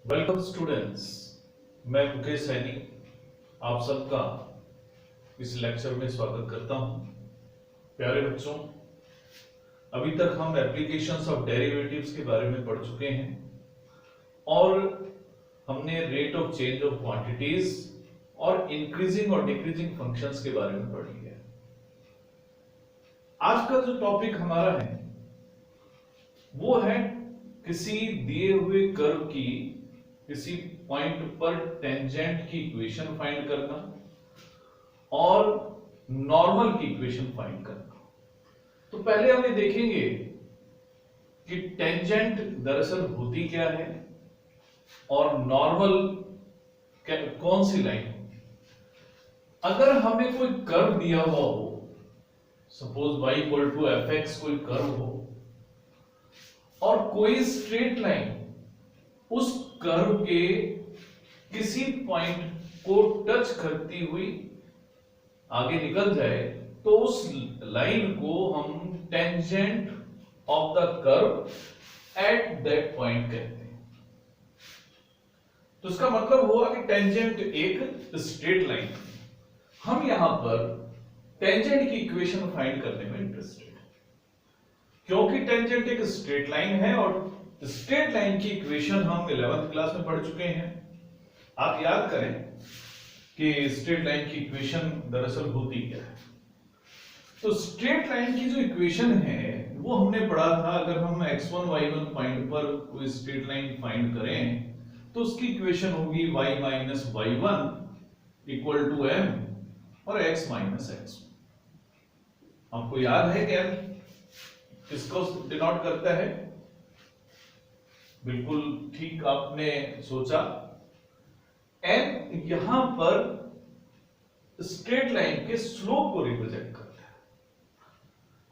Welcome students. मैं मुकेश सैनी आप सबका इस लेक्चर में स्वागत करता हूं। प्यारे बच्चों, अभी तक हम एप्लीकेशंस ऑफ डेरिवेटिव्स के बारे में पढ़ चुके हैं और हमने rate of change of quantities और इंक्रीजिंग और डिक्रीजिंग फंक्शंस के बारे में पढ़ लिया। आज का जो टॉपिक हमारा है वो है किसी दिए हुए कर्व की किसी पॉइंट पर टेंजेंट की इक्वेशन फाइंड करना और नॉर्मल की इक्वेशन फाइंड करना। तो पहले हम ये देखेंगे कि टेंजेंट दरअसल होती क्या है और नॉर्मल कौन सी लाइन होती है। अगर हमें कोई कर्व दिया हुआ हो, suppose y equal to fx कोई कर्व हो और कोई स्ट्रेट लाइन उस कर्व के किसी पॉइंट को टच करती हुई आगे निकल जाए तो उस लाइन को हम tangent of the curve at that point कहते हैं। तो इसका मतलब हुआ कि टेंजेंट एक स्ट्रेट लाइन। हम यहां पर टेंजेंट की इक्वेशन फाइंड करने में इंटरेस्टेड है क्योंकि टेंजेंट एक स्ट्रेट लाइन है और स्ट्रेट लाइन की इक्वेशन हम 11th क्लास में पढ़ चुके हैं। आप याद करें कि स्ट्रेट लाइन की इक्वेशन दरअसल होती क्या है। तो स्ट्रेट लाइन की जो इक्वेशन है वो हमने पढ़ा था, अगर हम x1 y1 पॉइंट पर कोई स्ट्रेट लाइन फाइंड करें तो उसकी इक्वेशन होगी y minus y1 equal to m और x माइनस x। आपको याद है क्या किसको डिनोट करता है? बिल्कुल ठीक आपने सोचा, n यहां पर स्ट्रेट लाइन के स्लोप को रिप्रेजेंट करता है।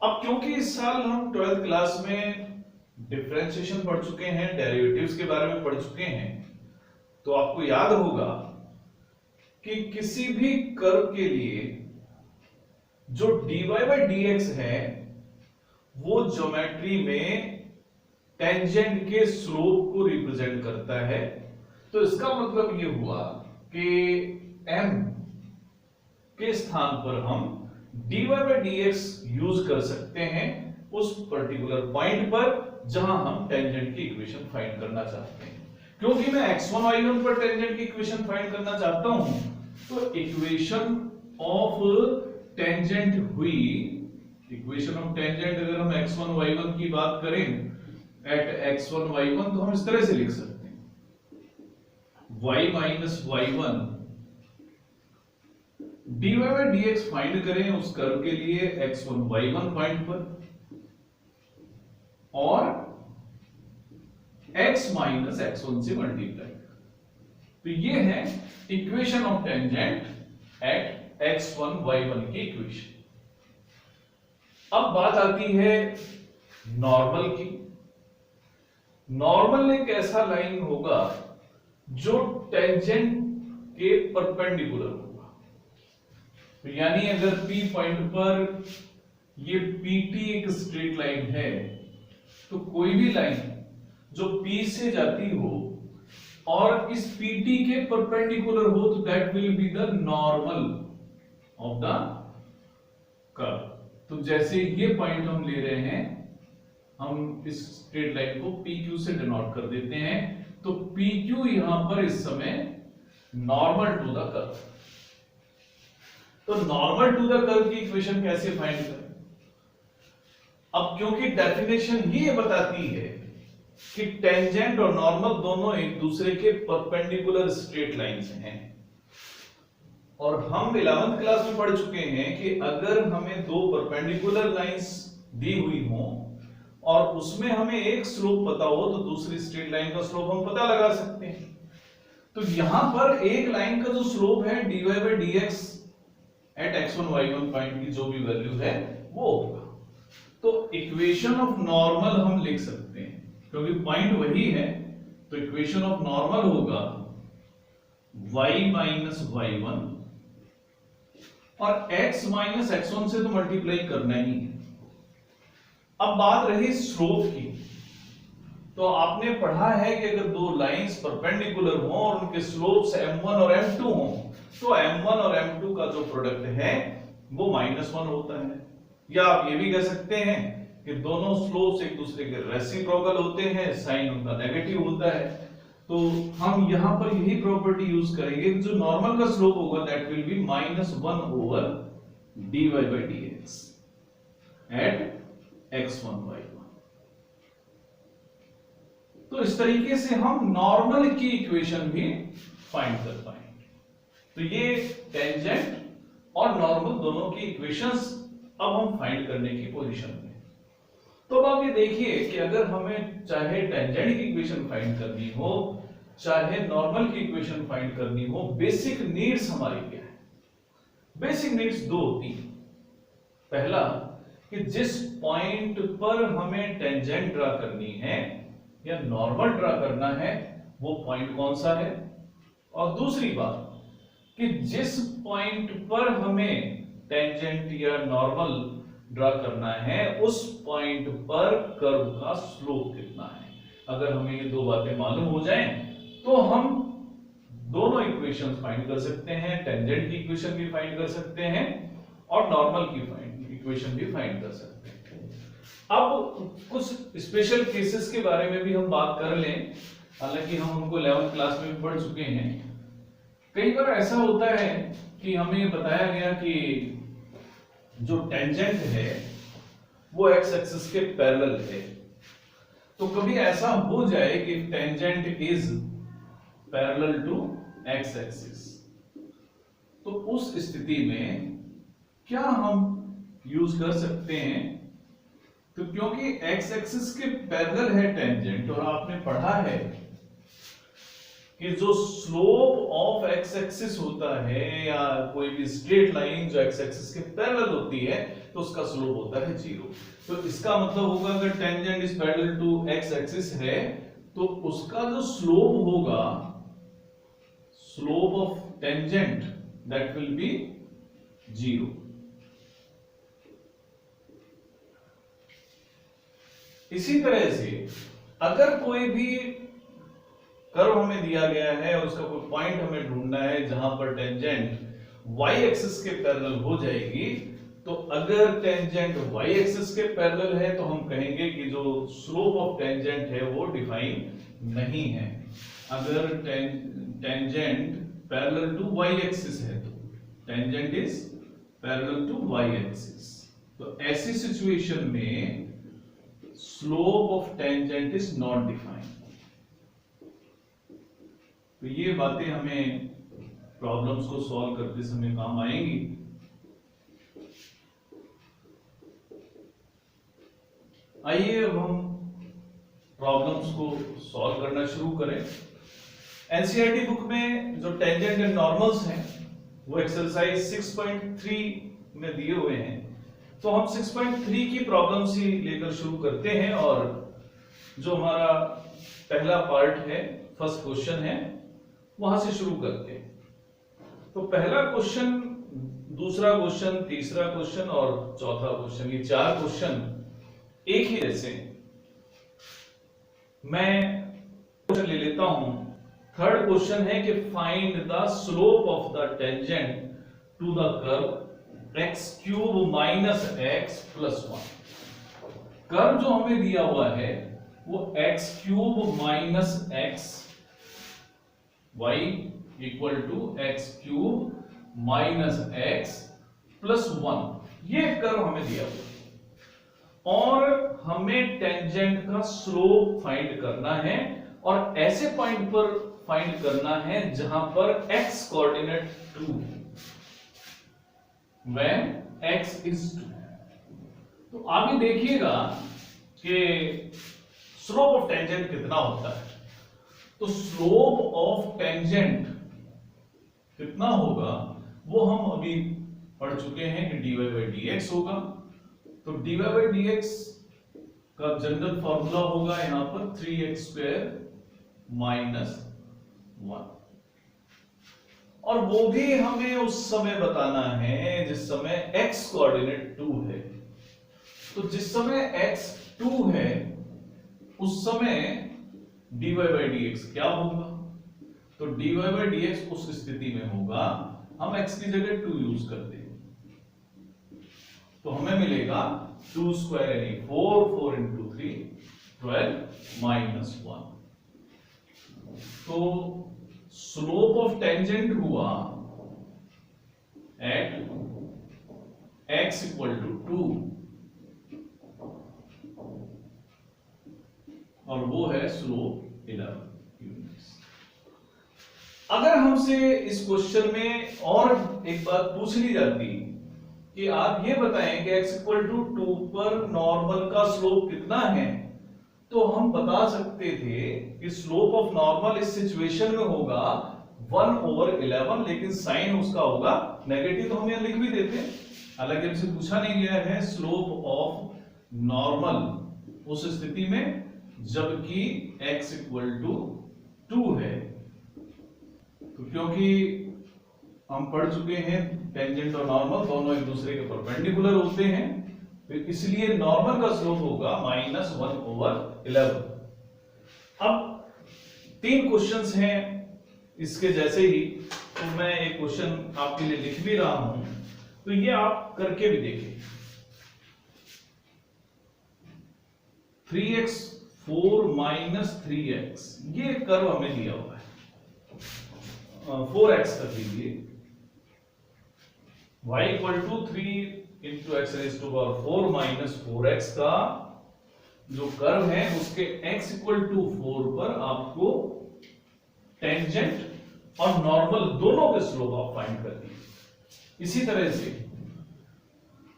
अब क्योंकि इस साल हम 12th क्लास में डिफरेंशिएशन पढ़ चुके हैं, डेरिवेटिव्स के बारे में पढ़ चुके हैं, तो आपको याद होगा कि किसी भी कर्व के लिए जो dy बाई dx है वो ज्योमेट्री में टेंजेंट के स्लोप को रिप्रेजेंट करता है। तो इसका मतलब ये हुआ कि m के स्थान पर हम dy बाई dx यूज कर सकते हैं उस पर्टिकुलर पॉइंट पर जहां हम टेंजेंट की इक्वेशन फाइंड करना चाहते हैं। क्योंकि मैं x1 y1 पर टेंजेंट की इक्वेशन फाइंड करना चाहता हूं तो इक्वेशन ऑफ टेंजेंट हुई, इक्वेशन ऑफ टेंजेंट अगर हम x1 y1 की बात करें एट x1 y1 तो हम इस तरह से लिख सकते हैं y minus y1 dy by dx find करें उस कर्व के लिए x1 y1 पॉइंट पर और x माइनस x1 से मल्टीप्लाई। तो ये है equation of tangent eight x1 y1 की इक्वेशन। अब बात आती है नॉर्मल की। नॉर्मल एक ऐसा लाइन होगा जो टेंजेंट के परपेंडिकुलर होगा। तो यानी अगर P पॉइंट पर ये PT एक स्ट्रेट लाइन है तो कोई भी लाइन जो P से जाती हो और इस PT के परपेंडिकुलर हो तो that will be the normal of the curve. तो जैसे ये पॉइंट हम ले रहे हैं, हम इस स्ट्रेट लाइन को PQ से डिनोट कर देते हैं। तो PQ यहां पर इस समय नॉर्मल टू द कर्व। तो नॉर्मल टू द कर्व की इक्वेशन कैसे फाइंड करें? अब क्योंकि डेफिनेशन ही ये बताती है कि टेंजेंट और नॉर्मल दोनों एक दूसरे के परपेंडिकुलर स्ट्रेट लाइंस हैं और हम 11th क्लास में पढ़ चुके हैं कि अगर हमें दो परपेंडिकुलर लाइंस दी हुई हो और उसमें हमें एक स्लोप पता हो तो दूसरी स्ट्रेट लाइन का स्लोप हम पता लगा सकते हैं। तो यहां पर एक लाइन का जो स्लोप है dy by dx at x1 y1 point की जो भी वैल्यू है वो होगा। तो इक्वेशन ऑफ नॉर्मल हम लिख सकते हैं क्योंकि पॉइंट वही है। तो इक्वेशन ऑफ नॉर्मल होगा y माइनस y1 और x माइनस x1 से तो मल्टीप्लाई करना ही है। अब बात रही स्लोप की। तो आपने पढ़ा है कि अगर दो लाइंस परपेंडिकुलर हों और उनके स्लोप्स m1 और m2 हों तो m1 और m2 का जो प्रोडक्ट है वो -1 होता है। या आप ये भी कह सकते हैं कि दोनों स्लोप्स एक दूसरे के रेसिप्रोकल होते हैं, साइन उनका नेगेटिव होता है। तो हम यहां पर यही प्रॉपर्टी यूज करेंगे कि जो नॉर्मल का स्लोप होगा that will be -1 over dy by dx at x1 y1। तो इस तरीके से हम नॉर्मल की इक्वेशन भी फाइंड कर पाएंगे। तो ये टेंजेंट और नॉर्मल दोनों की इक्वेशंस अब हम फाइंड करने की पोजीशन में। तो अब आप ये देखिए कि अगर हमें चाहे टेंजेंट की इक्वेशन फाइंड करनी हो चाहे नॉर्मल की इक्वेशन फाइंड करनी हो, बेसिक नीड्स हमारी क्या है? बेसिक नीड्स दो होती हैं। पहला कि जिस पॉइंट पर हमें टेंजेंट ड्रा करनी है या नॉर्मल ड्रा करना है वो पॉइंट कौन सा है, और दूसरी बात कि जिस पॉइंट पर हमें टेंजेंट या नॉर्मल ड्रा करना है उस पॉइंट पर कर्व का स्लोप कितना है। अगर हमें ये दो बातें मालूम हो जाएं तो हम दोनों इक्वेशंस फाइंड कर सकते हैं, टेंजेंट की इक्वेशन भी फाइंड कर सकते हैं और नॉर्मल की इक्वेशन भी फाइंड कर सकते हैं। अब कुछ स्पेशल केसेस के बारे में भी हम बात कर लें, हालांकि हम उनको 11th क्लास में भी पढ़ चुके हैं। कई बार ऐसा होता है कि हमें बताया गया कि जो टेंजेंट है वो एक्स एक्सिस के पैरेलल है। तो कभी ऐसा हो जाए कि tangent is parallel to x axis, तो उस स्थिति में क्या हम यूज कर सकते हैं? तो क्योंकि एक्स एक्सिस के पैरेलल है टेंजेंट और आपने पढ़ा है कि जो स्लोप ऑफ एक्स एक्सिस होता है या कोई भी स्ट्रेट लाइन जो एक्स एक्सिस के पैरेलल होती है तो उसका स्लोप होता है 0। तो इसका मतलब होगा अगर tangent is parallel to x axis है तो उसका जो स्लोप होगा, slope of tangent that will be 0। इसी तरह से अगर कोई भी कर्व हमें दिया गया है और उसका कोई पॉइंट हमें ढूंढना है जहां पर टेंजेंट y एक्सिस के पैरेलल हो जाएगी, तो अगर टेंजेंट y एक्सिस के पैरेलल है तो हम कहेंगे कि जो स्लोप ऑफ टेंजेंट है वो डिफाइन नहीं है। अगर tangent parallel to y axis है तो tangent is parallel to y axis, तो ऐसी सिचुएशन में slope of tangent is not defined. तो ये बातें हमें प्रॉब्लम्स को सॉल्व करते समय काम आएंगी। आइए अब हम प्रॉब्लम्स को सॉल्व करना शुरू करें। एनसीईआरटी बुक में जो टेंजेंट एंड नॉर्मल्स हैं वो एक्सरसाइज 6.3 में दिए हुए हैं। तो हम 6.3 की प्रॉब्लम्स ही लेकर शुरू करते हैं और जो हमारा पहला पार्ट है, फर्स्ट क्वेश्चन है, वहां से शुरू करते हैं। तो पहला क्वेश्चन, दूसरा क्वेश्चन, तीसरा क्वेश्चन और चौथा क्वेश्चन, ये 4 क्वेश्चन एक ही जैसे हैं। मैं क्वेश्चन ले लेता हूं। थर्ड क्वेश्चन है कि find the slope of the tangent to the curve x cube minus x plus 1। Curve जो हमें दिया हुआ है वो x cube minus x y equal to x cube minus x plus 1, ये कर्व हमें दिया हुआ है और हमें टेंजेंट का स्लोप फाइंड करना है और ऐसे पॉइंट पर फाइंड करना है जहां पर x coordinate 2 when x is 2। तो आप ये देखिएगा कि स्लोप ऑफ टेंजेंट कितना होता है। तो स्लोप ऑफ टेंजेंट कितना होगा वो हम अभी पढ़ चुके हैं कि dy by dx होगा। तो dy by dx का जनरल फॉर्मूला होगा यहां पर 3x स्क्वायर माइनस 1, और वो भी हमें उस समय बताना है जिस समय x कोऑर्डिनेट 2 है। तो जिस समय x 2 है उस समय dy बाई dx क्या होगा? तो dy बाई dx उस स्थिति में होगा, हम x की जगह 2 यूज करते हैं, तो हमें मिलेगा 2 स्क्वायर यानी 4, 4 इंटू 3 12 माइनस 1। तो स्लोप ऑफ टेंजेंट हुआ एट x इक्वल टू 2 और वो है स्लोप 11 यूनिट्स। अगर हमसे इस क्वेश्चन में और एक बात पूछ ली जाती कि आप ये बताएं कि x इक्वल टू 2 पर नॉर्मल का स्लोप कितना है, तो हम बता सकते थे कि स्लोप ऑफ नॉर्मल इस सिचुएशन में होगा 1/11, लेकिन साइन उसका होगा नेगेटिव, तो हम यहां लिख भी देते हैं। हालांकि हमसे पूछा नहीं गया है स्लोप ऑफ नॉर्मल उस स्थिति में जबकि x इक्वल टू 2 है, तो क्योंकि हम पढ़ चुके हैं टेंजेंट और नॉर्मल दोनों एक दूसरे के परपेंडिकुलर होते हैं, तो इसलिए नॉर्मल का स्लोप होगा -1/11। अब 3 क्वेश्चंस हैं इसके जैसे ही, तो मैं एक क्वेश्चन आपके लिए लिख भी रहा हूं, तो ये आप करके भी देखिए। 3x 4 माइनस 3x, ये कर्व हमें दिया हुआ है, 4x तक लीजिए, y equal to 3 into X raise to power 4 minus 4x का जो कर्व है उसके x इक्वल टू 4 पर आपको टेंजेंट और नॉर्मल दोनों के स्लोप आप फाइंड कर दिए। इसी तरह से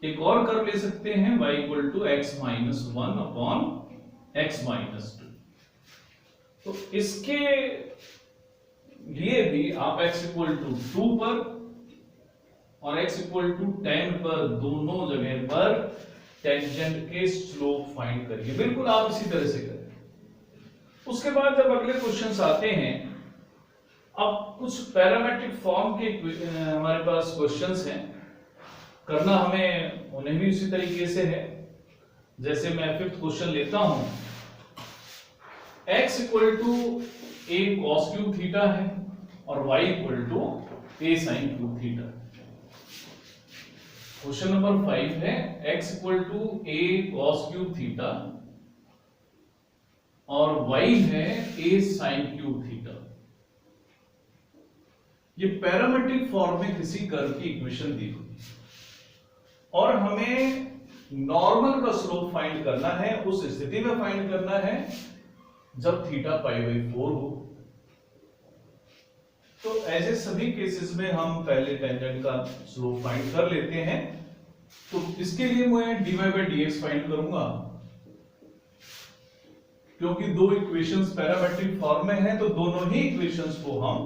एक और कर्व ले सकते हैं y equal to x minus 1 upon x minus 2, तो इसके लिए भी आप x इक्वल टू 2 पर और x इक्वल टू 10 पर दोनों जगह पर टेंजेंट के स्लोप फाइंड करिए, बिल्कुल आप इसी तरह से करें। उसके बाद जब अगले क्वेश्चंस आते हैं, अब कुछ पैरामेट्रिक फॉर्म के हमारे पास क्वेश्चंस हैं, करना हमें उन्हें भी उसी तरीके से है। जैसे मैं 5th क्वेश्चन लेता हूं, x equal to a cos cube theta है और y equal to a sin cube theta. Question number 5 है x equal to a cos cube theta और y है a sin क्यूब थीटा। ये पैरामेट्रिक फॉर्म में किसी कर्व की equation दी हुई और हमें नॉर्मल का स्लोप फाइंड करना है, उस स्थिति में फाइंड करना है जब थीटा π/4 हो। तो ऐसे सभी केसेस में हम पहले टेंजेंट का स्लोप फाइंड कर लेते हैं। तो इसके लिए मैं dy बाई dx फाइंड करूंगा, क्योंकि दो इक्वेशंस पैरामेट्रिक फॉर्म में हैं, तो दोनों ही इक्वेशंस को हम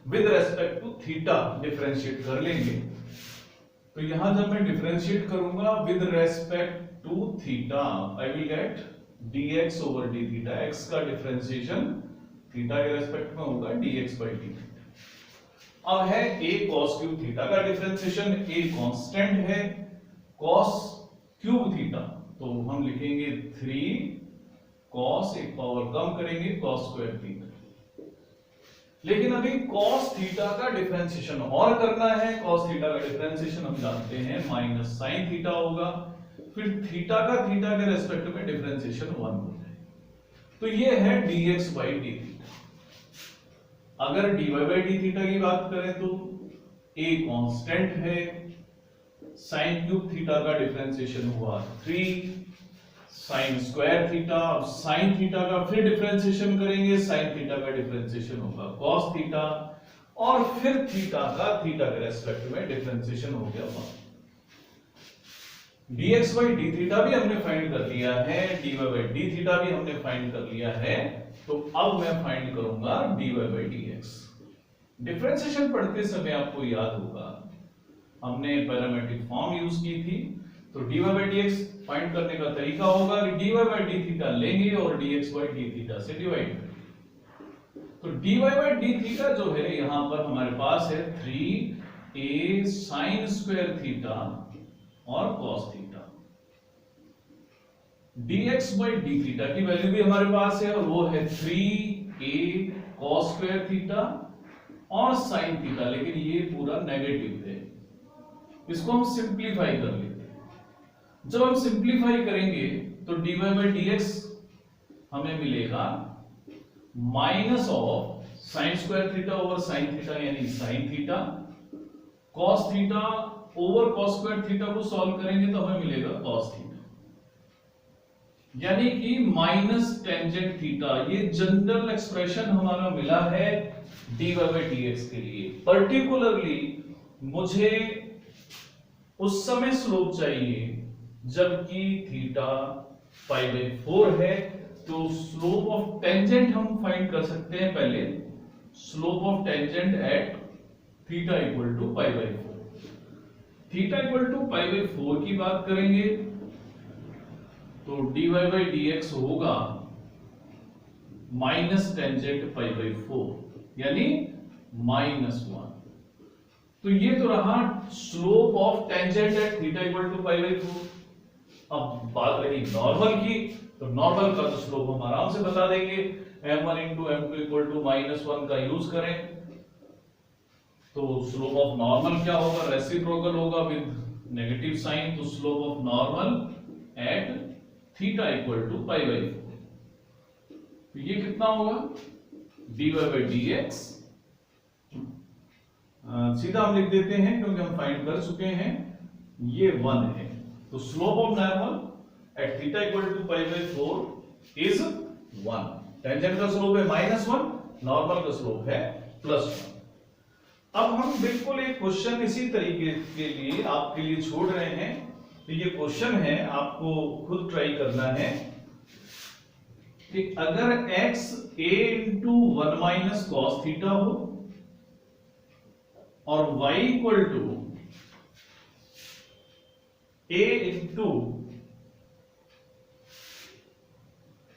with respect to theta differentiate कर लेंगे। तो यहां जब मैं डिफरेंशिएट करूंगा with respect to theta, I will get dx over d theta. x का डिफरेंशिएशन थीटा के रेस्पेक्ट में होगा dx बाई d। अब है a cos क्यूब थीटा का डिफरेंशिएशन, a कांस्टेंट है, cos क्यूब थीटा तो हम लिखेंगे 3 cos, एक पावर कम करेंगे cos स्क्वायर थीटा। लेकिन अभी cos थीटा का डिफरेंशिएशन और करना है। cos थीटा का डिफरेंशिएशन हम जानते हैं माइनस sin थीटा होगा, फिर थीटा का थीटा के रेस्पेक्ट में डिफरेंशिएशन 1 हो जाए, तो ये है dx बाई डी थीटा। अगर dy बाई डी थीटा की बात करें तो a कांस्टेंट है, sin क्यूब थीटा का डिफरेंशिएशन हुआ 3 sin स्क्वायर थीटा। अब sin थीटा का फिर डिफरेंशिएशन करेंगे, sin थीटा का डिफरेंशिएशन होगा cos थीटा और फिर थीटा का थीटा के रेस्पेक्ट में डिफरेंशिएशन हो गया 1। dx बाई डी थीटा भी हमने फाइंड कर लिया है, dy बाई डी थीटा भी हमने फाइंड कर लिया है। तो अब मैं फाइंड करूंगा dy बाई dx। डिफरेंशिएशन पढ़ते समय आपको याद होगा हमने पैरामेट्रिक फॉर्म यूज की थी, तो dy बाई dx फाइंड करने का तरीका होगा कि dy बाई डी थीटा लेंगे और dx बाई डी थीटा से डिवाइड करेंगे। तो dy बाई डी थीटा जो है यहां पर हमारे पास है 3a sin स्क्वायर थीटा और cos theta. dx by D theta की वैल्यू भी हमारे पास है और वो है 3 a cos स्क्वायर थीटा और sin थीटा, लेकिन ये पूरा नेगेटिव है, इसको हम सिंप्लीफाई कर लेते हैं। जब हम सिंप्लीफाई करेंगे तो dy बाई dx हमें मिलेगा minus of sine square theta over sine theta यानी sine theta, cos theta over cos square theta को सॉल्व करेंगे तो हमें मिलेगा कॉस थीटा, यानी कि माइनस टेंजेंट थीटा। ये जनरल एक्सप्रेशन हमारा मिला है dy बाई dx के लिए। पर्टिकुलरली मुझे उस समय स्लोप चाहिए जबकि थीटा पाई बाई 4 है, तो स्लोप ऑफ टेंजेंट हम फाइंड कर सकते हैं। पहले slope of tangent at theta equal to pi by 4। Theta equal to pi by 4 की बात करेंगे तो dy बाई dx होगा माइनस टेंजेंट पाई बाई 4 यानी -1। तो ये तो रहा slope of tangent at theta equal to pi by 4। अब बात रही नॉर्मल की, तो नॉर्मल का तो स्लोप हम आराम से बता देंगे, m1 into m2 equal to -1 का यूज करें तो स्लोप ऑफ नॉर्मल क्या होगा, रेसिप्रोकल होगा विद नेगेटिव साइन, तो slope of normal at theta equal to pi by 4। तो ये कितना होगा dy बाई dx, सीधा हम लिख देते हैं क्योंकि हम फाइंड कर चुके हैं, ये 1 है। तो slope of normal at theta equal to pi by 4 is 1। Tangent का स्लोप है -1, नॉर्मल का स्लोप है +1। अब हम बिल्कुल एक क्वेश्चन इसी तरीके के लिए आपके लिए छोड़ रहे हैं। तो ये क्वेश्चन है, आपको खुद ट्राई करना है कि अगर x a into 1 minus cos theta हो और y equal to a into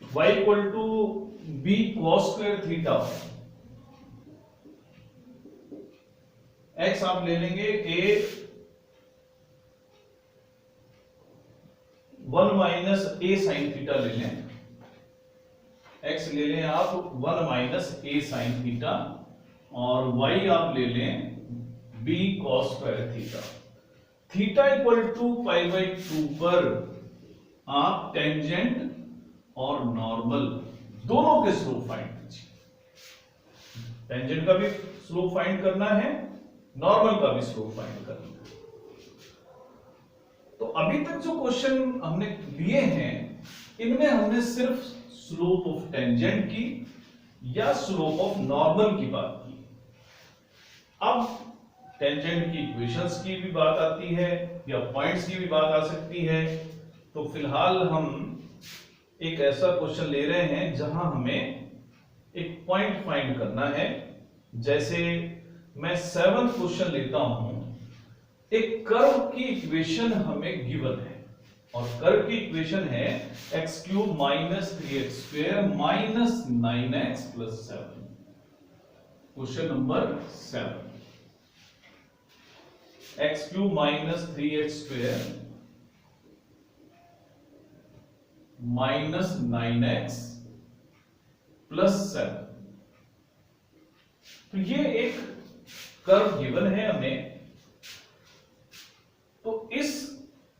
y equal to b cos square theta हो, x आप ले लेंगे a 1 minus a sine theta ले लें, x ले लें आप 1 माइनस a साइन थीटा और y आप ले लें b cos square theta. Theta equal to pi by 2 पर आप टेंजेंट और नॉर्मल दोनों के स्लोप फाइंड कीजिए। टेंजेंट का भी स्लोप फाइंड करना है, नॉर्मल का भी स्लोप फाइंड करना है। तो अभी तक जो क्वेश्चन हमने लिए हैं इनमें हमने सिर्फ स्लोप ऑफ टेंजेंट की या स्लोप ऑफ नॉर्मल की बात की। अब टेंजेंट की इक्वेशंस की भी बात आती है या पॉइंट्स की भी बात आ सकती है। तो फिलहाल हम एक ऐसा क्वेश्चन ले रहे हैं जहां हमें एक पॉइंट फाइंड करना है। जैसे मैं 7th क्वेश्चन लेता हूं, एक कर्व की इक्वेशन हमें गिवन है और कर्व की इक्वेशन है x cube minus 3x square minus 9x plus 7। Question number 7, x cube minus 3x square minus 9x plus 7। तो ये एक कर्व गिवन है हमें। तो इस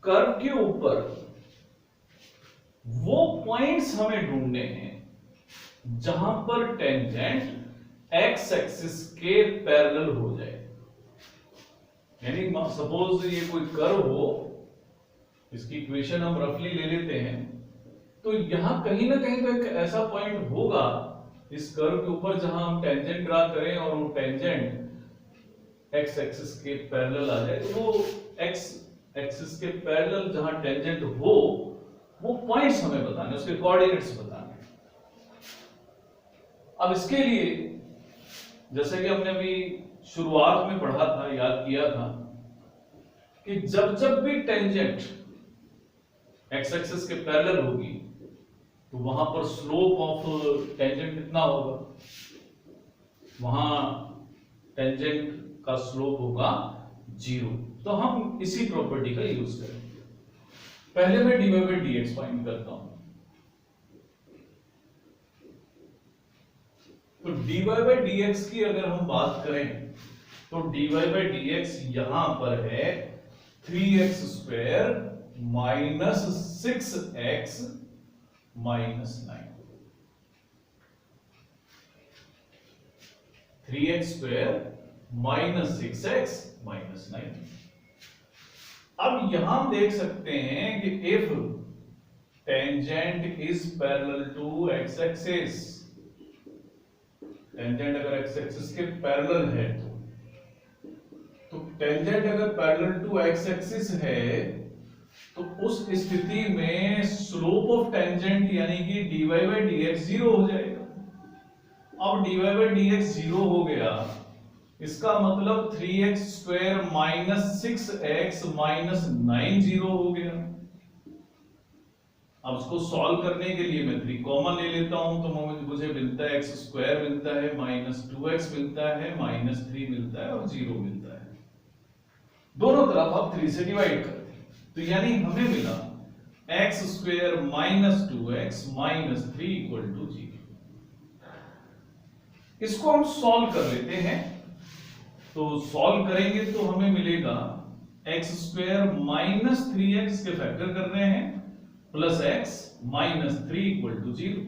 कर्व के ऊपर वो पॉइंट्स हमें ढूंढने हैं जहां पर टेंजेंट एक्स एक्सिस के पैरेलल हो जाए। यानी सपोज ये कोई कर्व हो, इसकी इक्वेशन हम रफली ले लेते हैं, तो यहां कहीं ना कहीं तो एक ऐसा पॉइंट होगा इस कर्व के ऊपर जहां हम टेंजेंट ड्रा करें और वो टेंजेंट एक्स एक्सिस के पैरेलल आ जाए। तो वो एक्स एक्सिस के पैरेलल जहां टेंजेंट हो वो पॉइंट्स हमें बताने, उसके कोऑर्डिनेट्स बताने। अब इसके लिए जैसे कि हमने अभी शुरुआत में पढ़ा था, याद किया था कि जब जब भी टेंजेंट एक्स एक्सिस के पैरेलल होगी तो वहां पर स्लोप ऑफ टेंजेंट कितना होगा, वहां टेंजेंट का स्लोप होगा 0। तो हम इसी प्रॉपर्टी का यूज करेंगे। पहले मैं dy बाई dx फाइंड करता हूं। तो dy बाई dx की अगर हम बात करें तो dy बाई dx यहां पर है 3x square minus 6x minus 9, 3x square minus 6x minus 9। अब यहां हम देख सकते हैं कि if tangent is parallel to x axis, tangent अगर एक्स एक्सिस के पैरेलल है तो टेंजेंट अगर पैरेलल टू एक्स एक्सिस है तो उस स्थिति में स्लोप ऑफ टेंजेंट यानी कि dy बाई dx जीरो हो जाएगा। अब dy बाई dx जीरो हो गया, इसका मतलब 3x square minus 6x minus 9 zero हो गया। अब इसको सॉल्व करने के लिए मैं 3 कॉमन ले लेता हूं तो मुझे मिलता है x स्क्वायर मिलता है माइनस 2x मिलता है माइनस 3 मिलता है और 0 मिलता है। दोनों तरफ आप 3 से डिवाइड करते हैं तो यानी हमें मिला x square minus 2x minus 3 equal to 0। इसको हम सॉल्व कर लेते हैं, तो सॉल्व करेंगे तो हमें मिलेगा x स्क्वायर माइनस 3x के फैक्टर कर रहे हैं plus x minus 3 equal to 0।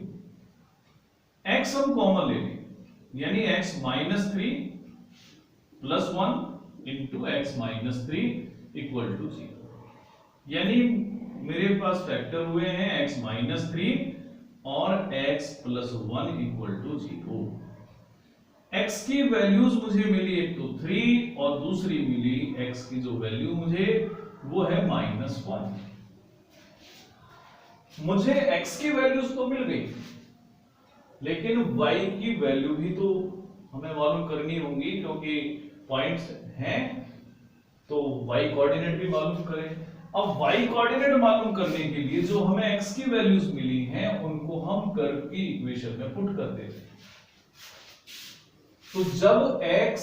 x हम कॉमन ले लेंगे यानी x minus 3 plus 1 into x minus 3 equal to 0, यानी मेरे पास फैक्टर हुए हैं x माइनस 3 और x plus 1 equal to 0। x की वैल्यूज मुझे मिली एक तो 3 और दूसरी मिली x की जो वैल्यू मुझे वो है माइनस 1। मुझे x की वैल्यूज तो मिल गई लेकिन y की वैल्यू भी तो हमें मालूम करनी होंगी क्योंकि पॉइंट्स हैं तो y कोऑर्डिनेट भी मालूम करें। अब y कोऑर्डिनेट मालूम करने के लिए जो हमें x की वैल्यूज मिली हैं उनको हम कर्व की इक्वेशन में पुट कर देते हैं। तो जब x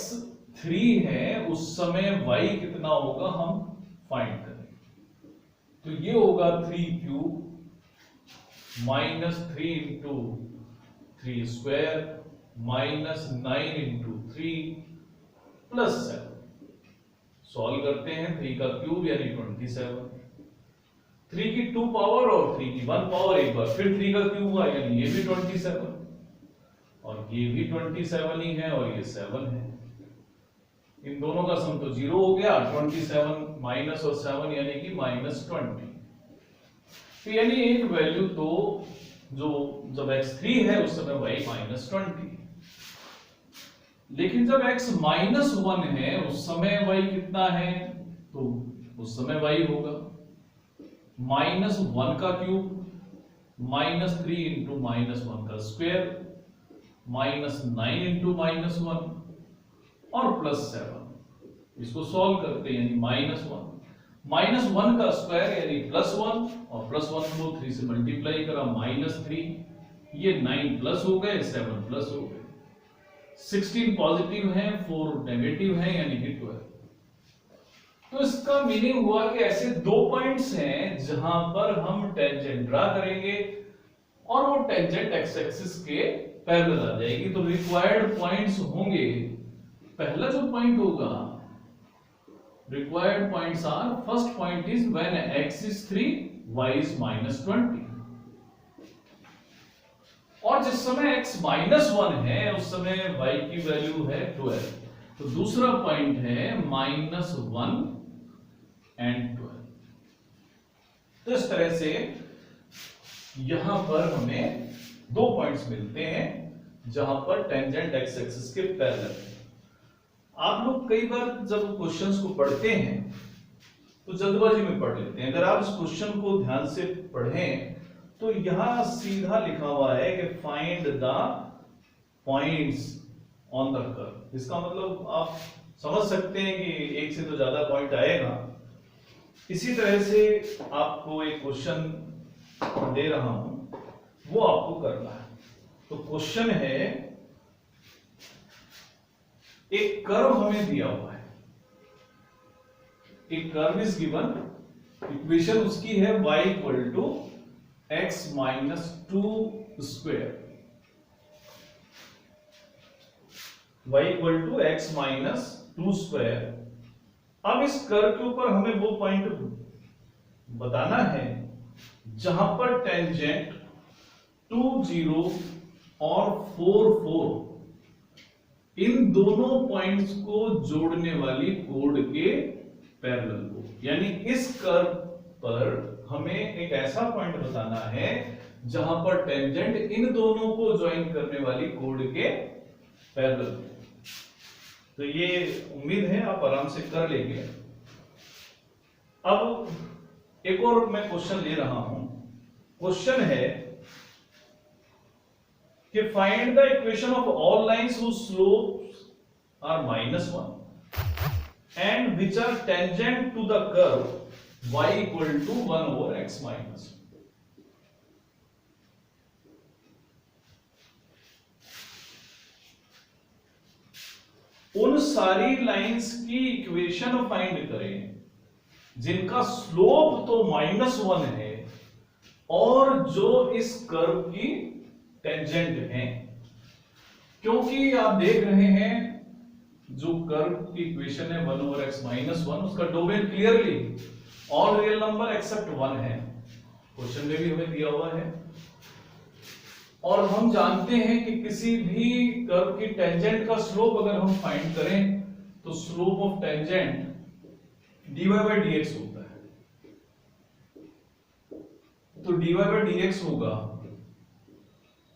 3 है उस समय y कितना होगा हम फाइंड करेंगे। तो ये होगा 3 cube minus 3 into 3 square minus 9 into 3 plus 7। Solve करते हैं, 3 का क्यूब यानी 27, 3 की 2 पावर और 3 की 1 पावर, एक बार फिर 3 का क्यूब हुआ यानी ये भी 27 और ये भी 27 ही है और ये 7 है। इन दोनों का सम तो 0 हो गया, 27 माइनस और 7 यानी कि माइनस 20। तो यानी एक वैल्यू तो जो जब x 3 है उस समय y माइनस 20, लेकिन जब x माइनस 1 है उस समय y कितना है तो उस समय y होगा माइनस 1 का क्यूब माइनस 3 इंटू माइनस 1 का स्क्वायर माइनस 9 इंटू माइनस 1 और प्लस 7। इसको सॉल्व करते हैं यानी माइनस 1 का स्क्वायर यानी प्लस 1 और प्लस 1 को 3 से मल्टीप्लाई करा माइनस 3, ये 9 प्लस हो गए 7 प्लस हो गए, 16 पॉजिटिव है 4 नेगेटिव है यानी कि 12। तो इसका मीनिंग हुआ कि ऐसे 2 पॉइंट्स हैं जहां पर हम टेंजेंट ड्रा करेंगे और वो टेंजेंट एक्स एक्सिस के पैरेलल आ जाएगी। तो रिक्वायर्ड पॉइंट्स होंगे, पहला जो पॉइंट होगा required points are, first point is when x is 3 y is minus 20 और जिस समय x minus 1 है उस समय y की वैल्यू है 12। तो दूसरा पॉइंट है माइनस 1 एंड 12। तो इस तरह से यहां पर हमें 2 पॉइंट्स मिलते हैं जहां पर टेंजेंट एक्स एक्सिस के पैरेलल है। आप लोग कई बार जब क्वेश्चंस को पढ़ते हैं तो जल्दबाजी में पढ़ लेते हैं। अगर आप इस क्वेश्चन को ध्यान से पढ़ें तो यहां सीधा लिखा हुआ है कि find the points on the curve. इसका मतलब आप समझ सकते हैं कि एक से तो ज्यादा पॉइंट आएगा। इसी तरह से आपको एक क्वेश्चन दे रहा हूं, वो आपको करना है। तो क्वेश्चन है, एक कर्व हमें दिया हुआ है, एक कर्व इज गिवन, इक्वेशन उसकी है y equal to x minus 2 square. y equal to x minus 2 square. अब इस कर्व के ऊपर हमें वो पॉइंट बताना है जहां पर टेंजेंट 2 0 और 4 4 इन दोनों पॉइंट्स को जोड़ने वाली कोड के पैरेलल हो, यानी इस कर्व पर हमें एक ऐसा पॉइंट बताना है जहां पर टेंजेंट इन दोनों को ज्वाइन करने वाली कोड के पैरेलल हो। तो ये उम्मीद है आप आराम से कर लेंगे। अब एक और मैं क्वेश्चन ले रहा हूं। क्वेश्चन है कि find the equation of all lines whose slopes are -1 and which are tangent to the curve y equal to 1 over x minus. उन सारी लाइंस की इक्वेशन फाइंड करें जिनका स्लोप तो -1 है और जो इस कर्व की टेंजेंट हैं। क्योंकि आप देख रहे हैं जो कर्व की इक्वेशन है 1 ओवर x माइनस 1, उसका domain clearly all real number except 1 है, क्वेश्चन में भी हमें दिया हुआ है। और हम जानते हैं कि किसी भी कर्व की टेंजेंट का स्लोप अगर हम फाइंड करें तो slope of tangent dy by dx होता है। तो dy by dx होगा,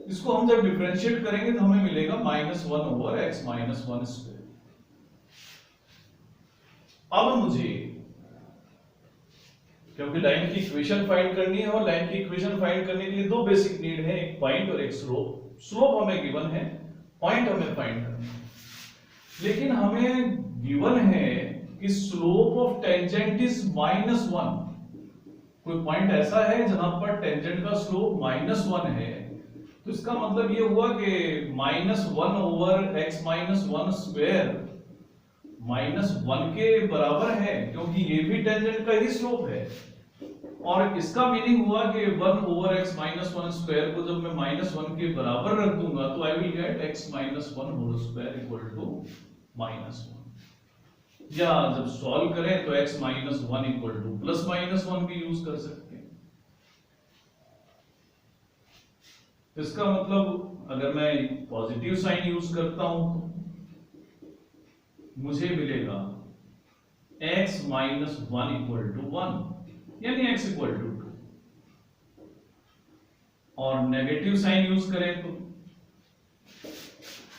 इसको हम जब डिफरेंशिएट करेंगे तो हमें मिलेगा -1 ओवर x माइनस 1 स्क्वायर। अब मुझे क्योंकि लाइन की इक्वेशन फाइंड करनी है और लाइन की इक्वेशन फाइंड करने के लिए दो बेसिक नीड है, एक पॉइंट और एक स्लोप। स्लोप हमें गिवन है, पॉइंट हमें फाइंड करना है। लेकिन हमें गिवन है कि स्लोप ऑफ टेंजेंट इज -1। कोई पॉइंट ऐसा है जहां पर टेंजेंट का स्लोप -1 है, तो इसका मतलब ये हुआ कि -1 ओवर x माइनस 1 स्क्वायर -1 के बराबर है, क्योंकि ये भी टेंजेंट का ही स्लोप है। और इसका मीनिंग हुआ कि 1 ओवर x माइनस 1 स्क्वायर को जब मैं -1 के बराबर रख दूंगा तो I will get x minus 1 whole square equal to -1। या जब सॉल्व करें तो x माइनस 1 इक्वल टू +-1 भी यूज कर सकते हैं। इसका मतलब अगर मैं पॉजिटिव साइन यूज करता हूं तो मुझे मिलेगा x माइनस 1 इक्वल टू 1, यानी x इक्वल टू 2। और नेगेटिव साइन यूज करें तो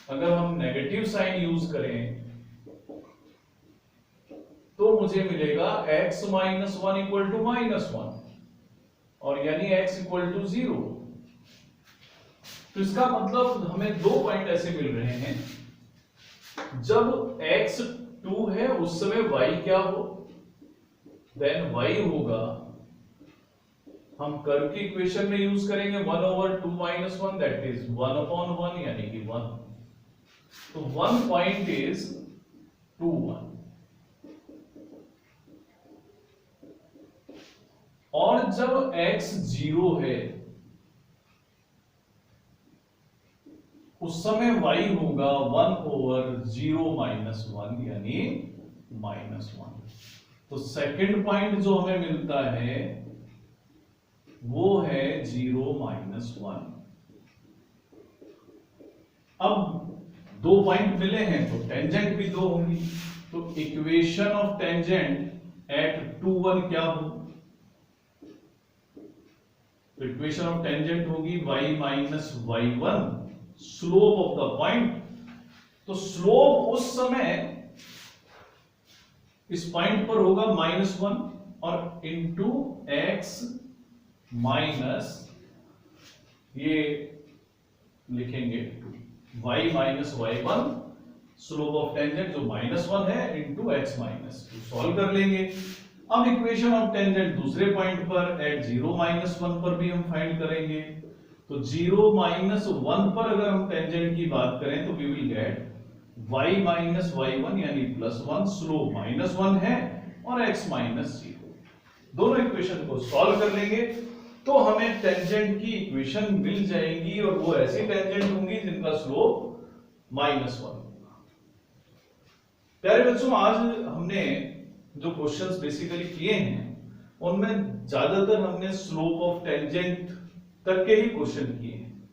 अगर हम नेगेटिव साइन यूज करें तो मुझे मिलेगा x माइनस 1 इक्वल टू -1, और यानी x इक्वल टू 0। तो इसका मतलब हमें दो पॉइंट ऐसे मिल रहे हैं, जब x 2 है उस समय y क्या हो, देन y होगा, हम कर्व की इक्वेशन में यूज करेंगे 1 over 2 minus 1 that is 1 upon 1 यानी कि 1। तो 1 पॉइंट इज 2 1। और जब x 0 है उस समय y होगा 1 ओवर 0 माइनस 1 यानी -1। तो सेकंड पॉइंट जो हमें मिलता है वो है 0 -1। अब दो पॉइंट मिले हैं तो टेंजेंट भी दो होंगी, तो इक्वेशन ऑफ टेंजेंट एट 2 1 क्या हो, तो इक्वेशन ऑफ टेंजेंट होगी y minus y1 slope of the point. तो स्लोप उस समय इस पॉइंट पर होगा -1 और इंटू x माइनस ये लिखेंगे y minus y1 slope of tangent जो -1 है इंटू x माइनस। सॉल्व कर लेंगे। अब इक्वेशन ऑफ टेंजेंट दूसरे पॉइंट पर एट 0 -1 पर भी हम फाइंड करेंगे। तो 0 -1 पर अगर हम टेंजेंट की बात करें तो we will get y minus y1 यानी +1, स्लोप -1 है और x माइनस 0। दोनों इक्वेशन को सॉल्व कर लेंगे तो हमें टेंजेंट की इक्वेशन मिल जाएंगी, और वो ऐसी टेंजेंट होंगी जिनका स्लोप -1 होगा। प्यारे बच्चों, आज हमने जो क्वेश्चंस बेसिकली किए हैं उनमें ज्यादातर हमने स्लोप ऑफ टेंजेंट तक के ही क्वेश्चन किए हैं।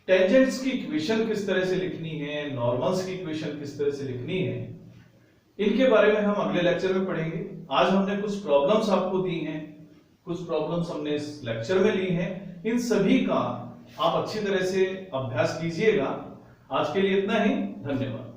टेंजेंट्स की इक्वेशन किस तरह से लिखनी है, नॉर्मल्स की इक्वेशन किस तरह से लिखनी है, इनके बारे में हम अगले लेक्चर में पढ़ेंगे। आज हमने कुछ प्रॉब्लम्स आपको दी हैं, कुछ प्रॉब्लम्स हमने इस लेक्चर में ली हैं। इन सभी का आप अच्छी तरह से अभ्यास कीजिएगा। आज के लिए इतना ही, धन्यवाद।